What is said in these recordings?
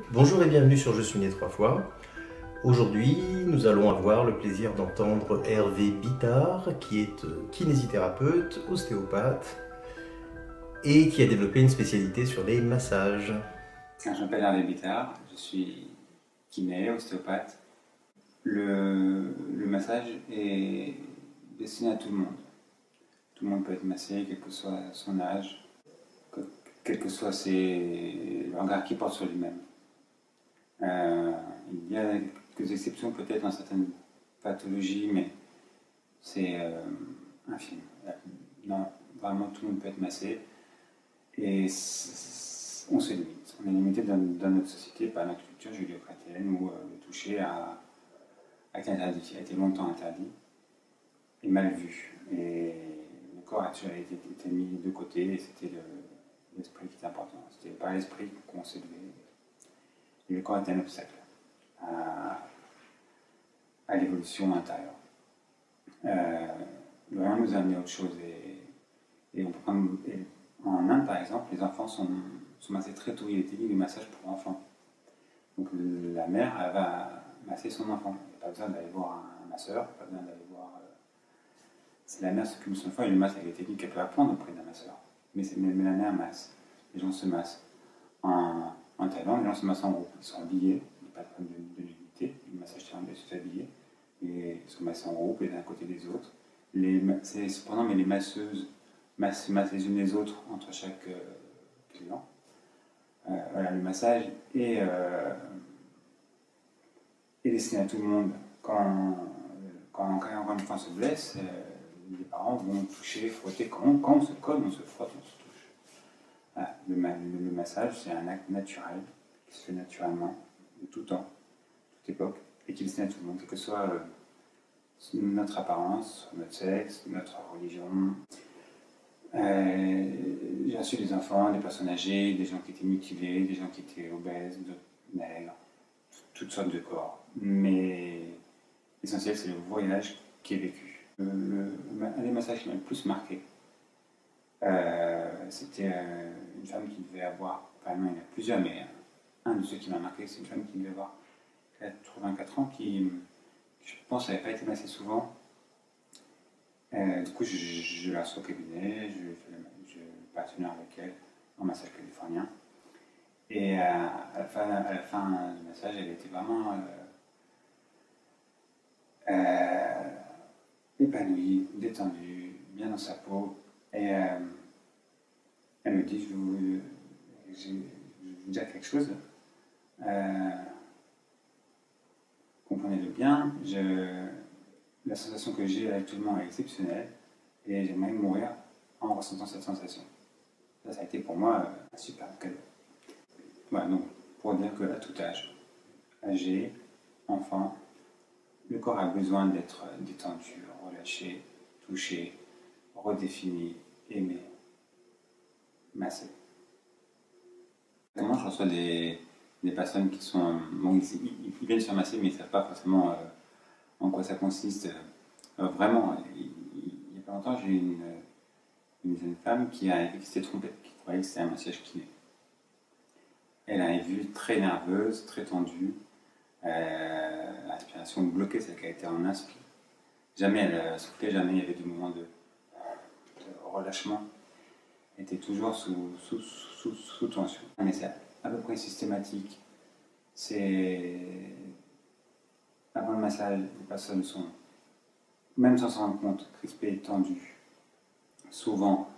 Bonjour et bienvenue sur Je suis né trois fois. Aujourd'hui, nous allons avoir le plaisir d'entendre Hervé Bittard, qui est kinésithérapeute, ostéopathe et qui a développé une spécialité sur les massages. Je m'appelle Hervé Bittard, je suis kiné, ostéopathe. Le massage est destiné à tout le monde. Tout le monde peut être massé, quel que soit son âge, quel que soit le regard qu'il porte sur lui-même. Il y a quelques exceptions peut-être dans certaines pathologies, mais c'est infime. Non, vraiment tout le monde peut être massé. Et on se limite. On est limité dans notre société par notre culture judéo-chrétienne où le toucher a été interdit, a été longtemps interdit et mal vu. Et le corps a toujours été mis de côté et c'était l'esprit qui était important. C'était par l'esprit qu'on s'est levé. Et le corps était un obstacle à l'évolution intérieure. Le rien nous a amené à autre chose et on peut prendre. En Inde, par exemple, les enfants sont massés très tôt. Il était dit des massages pour enfants. Donc la mère, elle va masser son enfant. Il n'y a pas besoin d'aller voir un masseur, pas besoin d'aller voir. C'est la mère qui s'occupe de son enfant et le masse avec les techniques qu'elle peut apprendre auprès d'un masseur. Mais la mère masse. Les gens se massent. En Thaïlande, les gens se massent en groupe. Ils sont habillés. Il n'y a pas de problème de nudité. Le massage thaïlandais, ils sont habillés. Et ils sont massés en groupe, les uns à côté des autres. Cependant, mais les masseuses massent les unes les autres entre chaque client. Voilà, le massage est destiné à tout le monde. Quand un enfant se blesse, les parents vont toucher, frotter. Quand on se colle, on se frotte, on se touche. Voilà, le massage, c'est un acte naturel qui se fait naturellement, de tout temps, toute époque, et qui est destiné à tout le monde, quelle que soit notre apparence, notre sexe, notre religion. J'ai reçu des enfants, des personnes âgées, des gens qui étaient mutilés, des gens qui étaient obèses, d'autres maigres, toutes sortes de corps. Mais l'essentiel, c'est le voyage qui est vécu. Un des massages qui m'a le plus marqué, c'était une femme qui devait avoir, enfin non, il y en a plusieurs, mais un de ceux qui m'a marqué, c'est une femme qui devait avoir 84 ans, qui je pense n'avait pas été massée souvent. Du coup, je la reçois au cabinet, je partenaire avec elle en massage californien. Et à la fin du massage, elle était vraiment épanouie, détendue, bien dans sa peau. Et elle me dit, je vais vous dire quelque chose. Comprenez-le bien, la sensation que j'ai actuellement est exceptionnelle et j'aimerais mourir en ressentant cette sensation. Ça a été pour moi un super cadeau. Voilà, donc pour dire qu'à tout âge, âgé, enfant, le corps a besoin d'être détendu, relâché, touché, redéfini, aimé, massé. Moi, je reçoa des personnes qui sont. Bon, ils viennent se faire masser, mais ils ne savent pas forcément en quoi ça consiste. Vraiment, il n'y a pas longtemps, j'ai eu une jeune femme qui s'était trompée, qui croyait que c'était un massage kiné. Elle a une vue très nerveuse, très tendue, l'inspiration bloquée, celle qui a été en inspire. Jamais elle soufflait, jamais il y avait du moment de relâchement. Elle était toujours sous tension. Mais c'est à peu près systématique. C'est avant le massage, les personnes sont, même sans s'en rendre compte, crispées, tendues. Souvent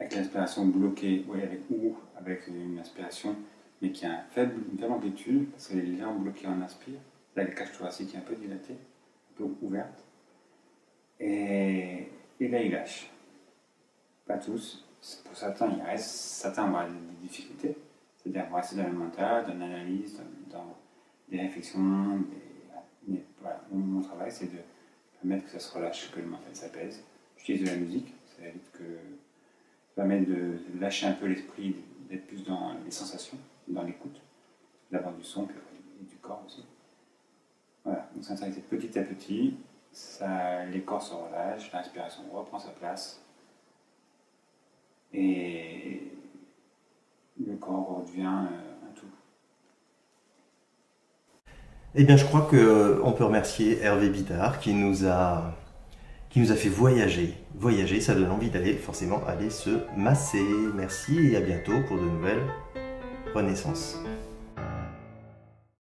avec l'inspiration bloquée, ou avec une aspiration, mais qui a une faible amplitude, parce qu'elle est légèrement bloquée en inspire. Là, la cage thoracique est un peu dilatée, un peu ouverte. Et là, il lâche. Pas tous. Pour certains, certains vont avoir des difficultés, c'est-à-dire vont rester dans le mental, dans l'analyse, dans des réflexions. Mais voilà, mon travail, c'est de permettre que ça se relâche, que le mental s'apaise. J'utilise de la musique, ça évite que. Ça permet de lâcher un peu l'esprit, d'être plus dans les sensations, dans l'écoute, d'avoir du son et du corps aussi. Voilà, donc ça s'arrête petit à petit, les corps se relâchent, l'inspiration reprend sa place et le corps redevient un tout. Eh bien, je crois qu'on peut remercier Hervé Bittard qui nous a fait voyager. Voyager, ça donne envie d'aller forcément aller se masser. Merci et à bientôt pour de nouvelles renaissances.